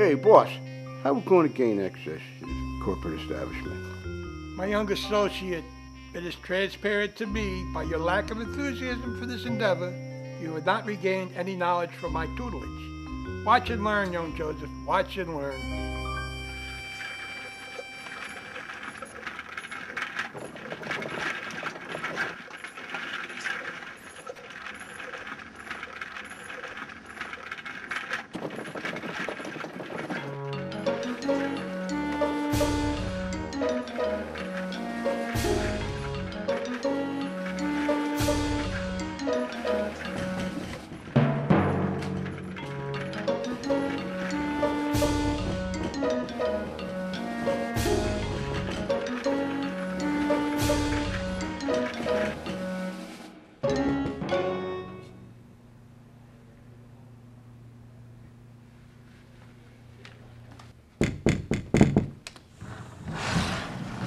Hey, boss, how we going to gain access to this corporate establishment? My young associate, it is transparent to me, by your lack of enthusiasm for this endeavor, you have not regained any knowledge from my tutelage. Watch and learn, young Joseph. Watch and learn.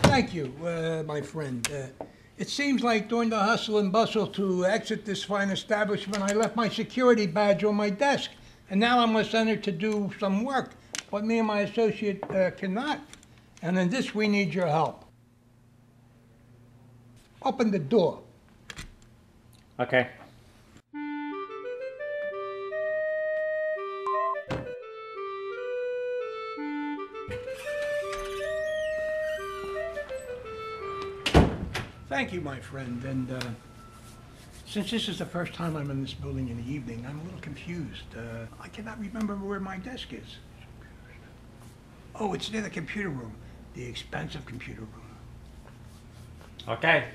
Thank you, my friend. It seems like during the hustle and bustle to exit this fine establishment, I left my security badge on my desk, and now I must enter to do some work, but me and my associate cannot. And in this, we need your help. Open the door. Okay. Thank you, my friend. And since this is the first time I'm in this building in the evening, I'm a little confused. I cannot remember where my desk is. Oh, it's near the computer room, the expensive computer room. Okay.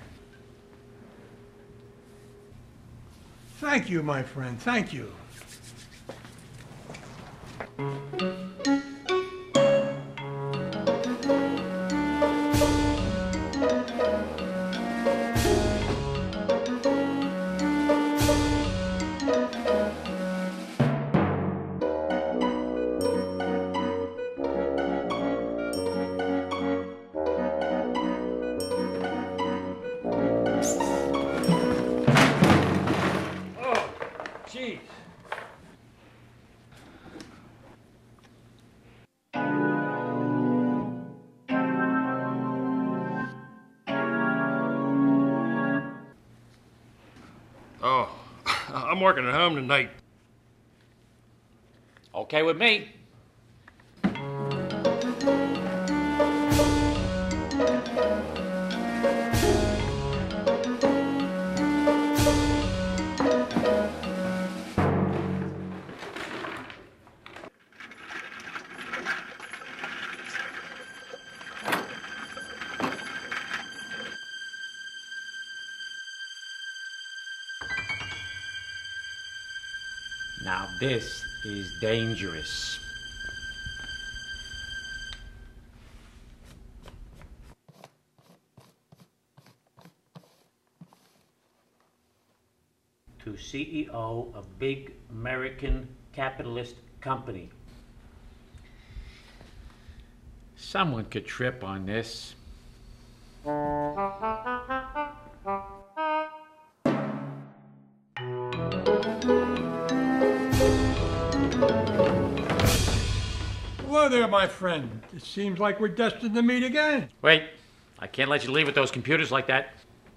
Thank you, my friend. Thank you. Jeez. Oh, I'm working at home tonight. Okay with me. Now this is dangerous. To CEO of big American capitalist company. Someone could trip on this. Hello there, my friend. It seems like we're destined to meet again. Wait, I can't let you leave with those computers like that.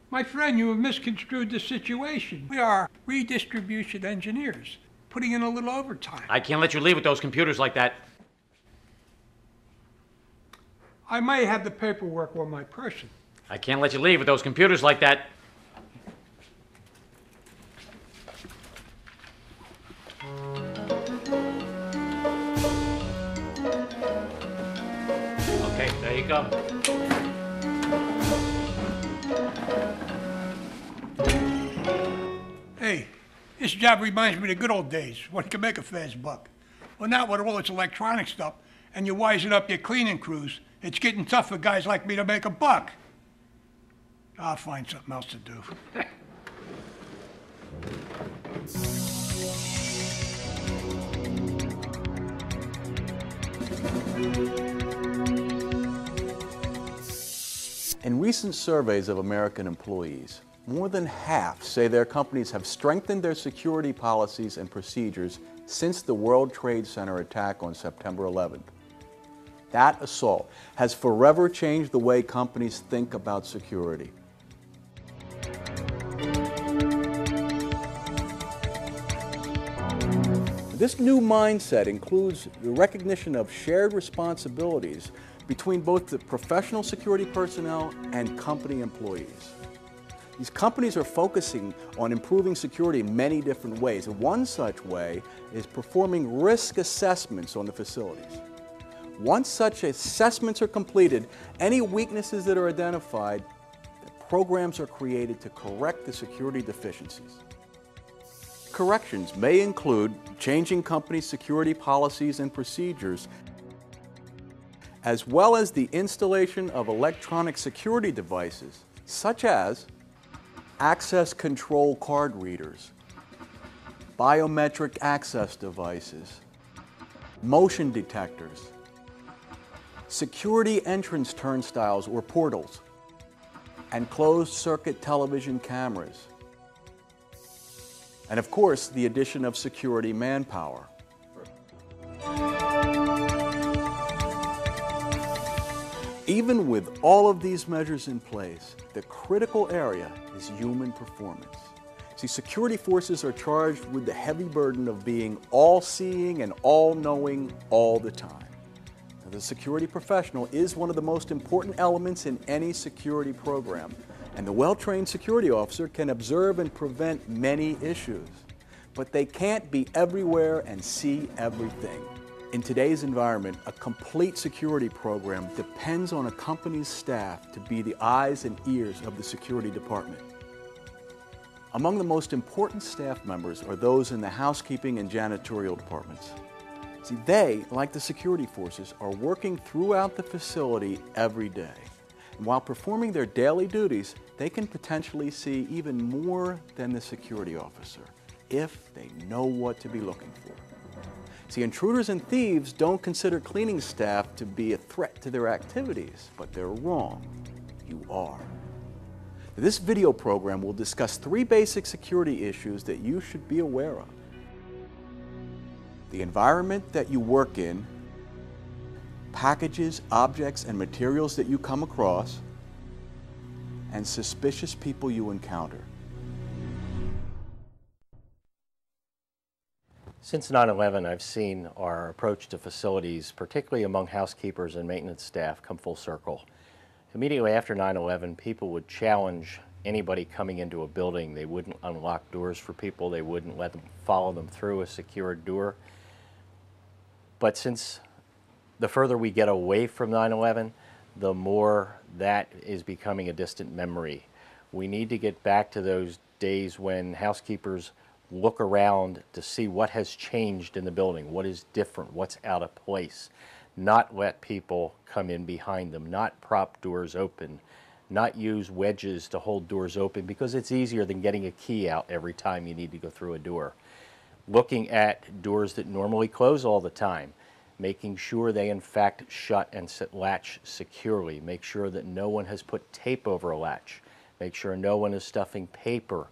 My friend, you have misconstrued the situation. We are redistribution engineers, putting in a little overtime. I can't let you leave with those computers like that. I may have the paperwork on my person. I can't let you leave with those computers like that. Okay, there you go. Hey, this job reminds me of the good old days when you could make a fast buck. Well, not with all this electronic stuff, and you're wising up your cleaning crews. It's getting tough for guys like me to make a buck. I'll find something else to do. In recent surveys of American employees, more than half say their companies have strengthened their security policies and procedures since the World Trade Center attack on September 11th. That assault has forever changed the way companies think about security. This new mindset includes the recognition of shared responsibilities between both the professional security personnel and company employees. These companies are focusing on improving security in many different ways. And one such way is performing risk assessments on the facilities. Once such assessments are completed, any weaknesses that are identified, programs are created to correct the security deficiencies. Corrections may include changing company security policies and procedures, as well as the installation of electronic security devices, such as access control card readers, biometric access devices, motion detectors, security entrance turnstiles or portals, and closed-circuit television cameras. And of course, the addition of security manpower. Even with all of these measures in place, the critical area is human performance. See, security forces are charged with the heavy burden of being all-seeing and all-knowing all the time. Now, the security professional is one of the most important elements in any security program, and the well-trained security officer can observe and prevent many issues. But they can't be everywhere and see everything. In today's environment, a complete security program depends on a company's staff to be the eyes and ears of the security department. Among the most important staff members are those in the housekeeping and janitorial departments. See, they, like the security forces, are working throughout the facility every day. And while performing their daily duties, they can potentially see even more than the security officer, if they know what to be looking for. See, intruders and thieves don't consider cleaning staff to be a threat to their activities, but they're wrong. You are. This video program will discuss 3 basic security issues that you should be aware of: the environment that you work in, packages, objects, and materials that you come across, and suspicious people you encounter. Since 9/11, I've seen our approach to facilities, particularly among housekeepers and maintenance staff, come full circle. Immediately after 9/11, people would challenge anybody coming into a building. They wouldn't unlock doors for people. They wouldn't let them follow them through a secured door. But since the further we get away from 9/11, the more that is becoming a distant memory. We need to get back to those days when housekeepers look around to see what has changed in the building, what is different, what's out of place. Not let people come in behind them, not prop doors open, not use wedges to hold doors open because it's easier than getting a key out every time you need to go through a door. Looking at doors that normally close all the time, making sure they in fact shut and latch securely. Make sure that no one has put tape over a latch. Make sure no one is stuffing paper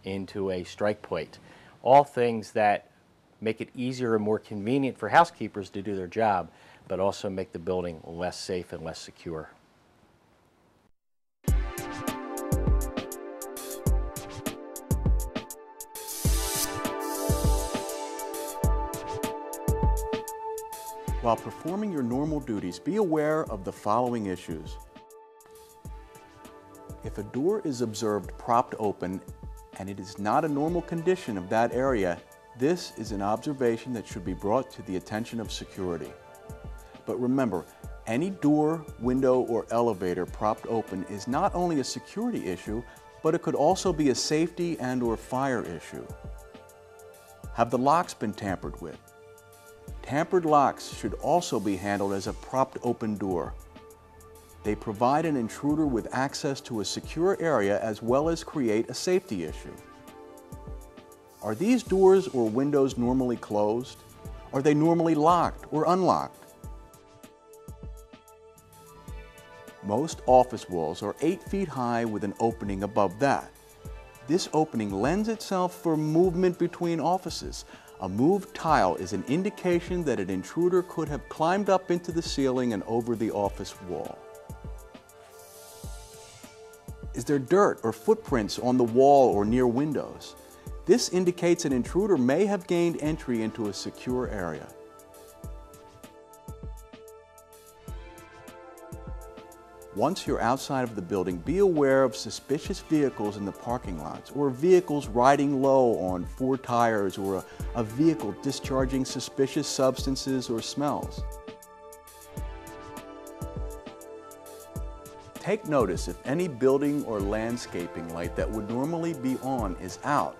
into a strike plate. All things that make it easier and more convenient for housekeepers to do their job, but also make the building less safe and less secure. While performing your normal duties, be aware of the following issues. If a door is observed propped open and it is not a normal condition of that area, this is an observation that should be brought to the attention of security. But remember, any door, window, or elevator propped open is not only a security issue, but it could also be a safety and/or fire issue. Have the locks been tampered with? Tampered locks should also be handled as a propped open door. They provide an intruder with access to a secure area as well as create a safety issue. Are these doors or windows normally closed? Are they normally locked or unlocked? Most office walls are 8 feet high with an opening above that. This opening lends itself for movement between offices. A moved tile is an indication that an intruder could have climbed up into the ceiling and over the office wall. Is there dirt or footprints on the wall or near windows? This indicates an intruder may have gained entry into a secure area. Once you're outside of the building, be aware of suspicious vehicles in the parking lots, or vehicles riding low on 4 tires, or a vehicle discharging suspicious substances or smells. Take notice if any building or landscaping light that would normally be on is out.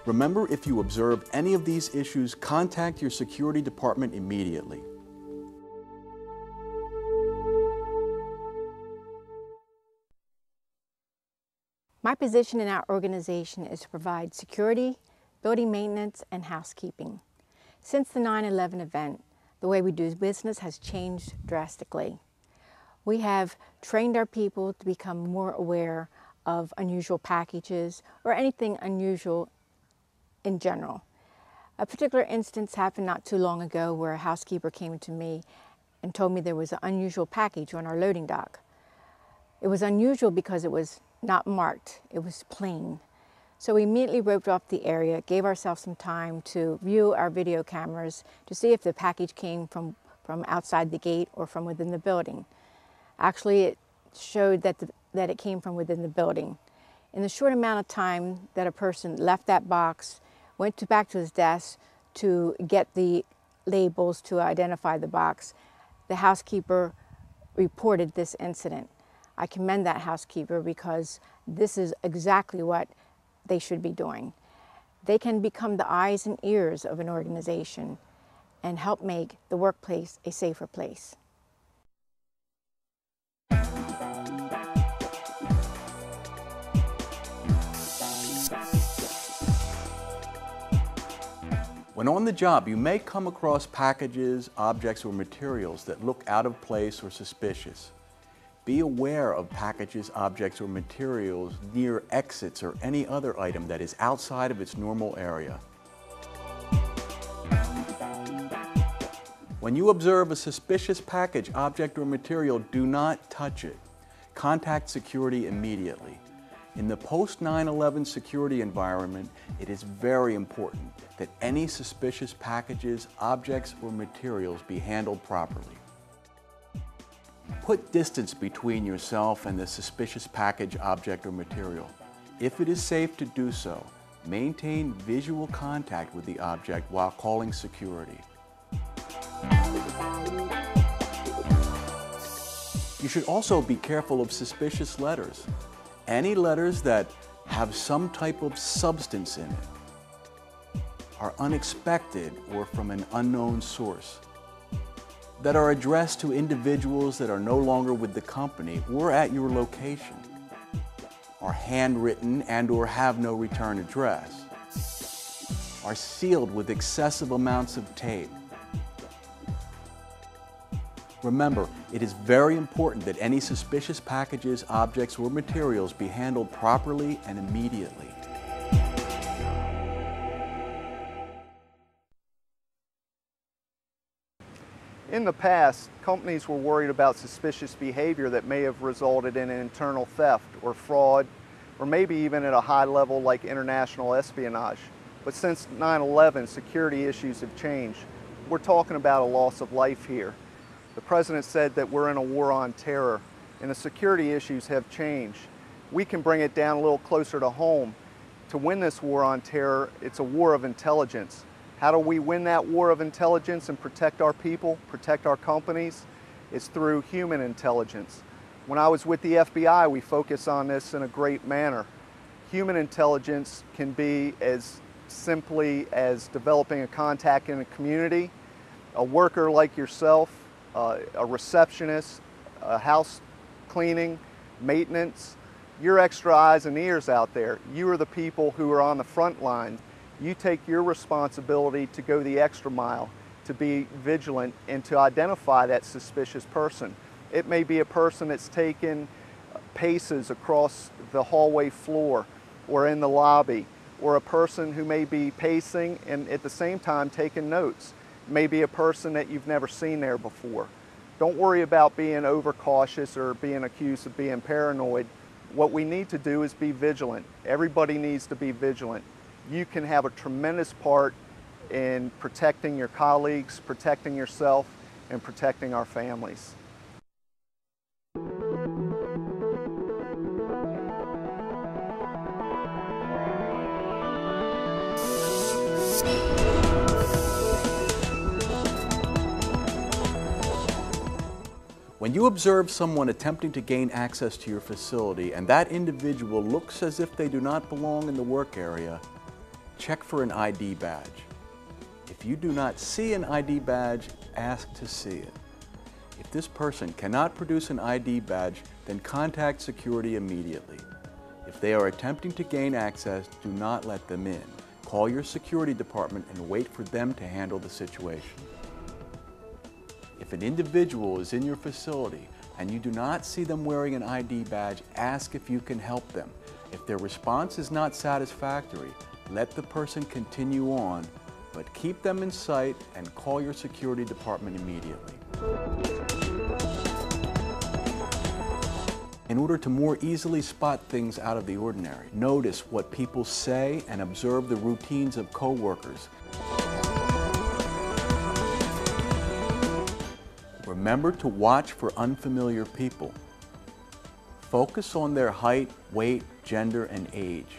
Remember, if you observe any of these issues, contact your security department immediately. My position in our organization is to provide security, building maintenance, and housekeeping. Since the 9/11 event, the way we do business has changed drastically. We have trained our people to become more aware of unusual packages or anything unusual in general. A particular instance happened not too long ago where a housekeeper came to me and told me there was an unusual package on our loading dock. It was unusual because it was not marked, it was plain. So we immediately roped off the area, gave ourselves some time to view our video cameras to see if the package came from outside the gate or from within the building. Actually, it showed that it came from within the building. In the short amount of time that a person left that box, went back to his desk to get the labels to identify the box, the housekeeper reported this incident. I commend that housekeeper because this is exactly what they should be doing. They can become the eyes and ears of an organization and help make the workplace a safer place. When on the job, you may come across packages, objects, or materials that look out of place or suspicious. Be aware of packages, objects, or materials near exits or any other item that is outside of its normal area. When you observe a suspicious package, object, or material, do not touch it. Contact security immediately. In the post-9/11 security environment, it is very important that any suspicious packages, objects, or materials be handled properly. Put distance between yourself and the suspicious package, object, or material. If it is safe to do so, maintain visual contact with the object while calling security. You should also be careful of suspicious letters. Any letters that have some type of substance in it, are unexpected or from an unknown source, that are addressed to individuals that are no longer with the company or at your location, are handwritten and or have no return address, are sealed with excessive amounts of tape. Remember, it is very important that any suspicious packages, objects, or materials be handled properly and immediately. In the past, companies were worried about suspicious behavior that may have resulted in an internal theft or fraud, or maybe even at a high level like international espionage. But since 9/11, security issues have changed. We're talking about a loss of life here. The President said that we're in a war on terror, and the security issues have changed. We can bring it down a little closer to home. To win this war on terror, it's a war of intelligence. How do we win that war of intelligence and protect our people, protect our companies? It's through human intelligence. When I was with the FBI, we focus on this in a great manner. Human intelligence can be as simply as developing a contact in a community, a worker like yourself, a receptionist, a house cleaning, maintenance. You're extra eyes and ears out there. You are the people who are on the front line. You take your responsibility to go the extra mile, to be vigilant and to identify that suspicious person. It may be a person that's taken paces across the hallway floor. or in the lobby, or a person who may be pacing and at the same time taking notes. Maybe a person that you've never seen there before. Don't worry about being overcautious or being accused of being paranoid. What we need to do is be vigilant. Everybody needs to be vigilant. You can have a tremendous part in protecting your colleagues, protecting yourself, and protecting our families. When you observe someone attempting to gain access to your facility and that individual looks as if they do not belong in the work area, check for an ID badge. If you do not see an ID badge, ask to see it. If this person cannot produce an ID badge, then contact security immediately. If they are attempting to gain access, do not let them in. Call your security department and wait for them to handle the situation. If an individual is in your facility and you do not see them wearing an ID badge, ask if you can help them. If their response is not satisfactory, let the person continue on, but keep them in sight and call your security department immediately. In order to more easily spot things out of the ordinary, notice what people say and observe the routines of coworkers. Remember to watch for unfamiliar people. Focus on their height, weight, gender, and age.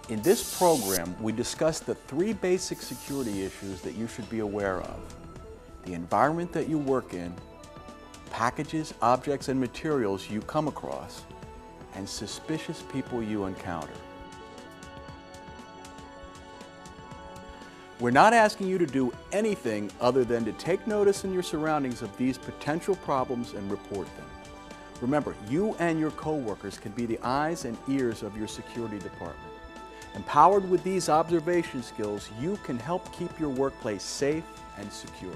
In this program, we discussed the 3 basic security issues that you should be aware of: the environment that you work in, packages, objects, and materials you come across, and suspicious people you encounter. We're not asking you to do anything other than to take notice in your surroundings of these potential problems and report them. Remember, you and your coworkers can be the eyes and ears of your security department. Empowered with these observation skills, you can help keep your workplace safe and secure.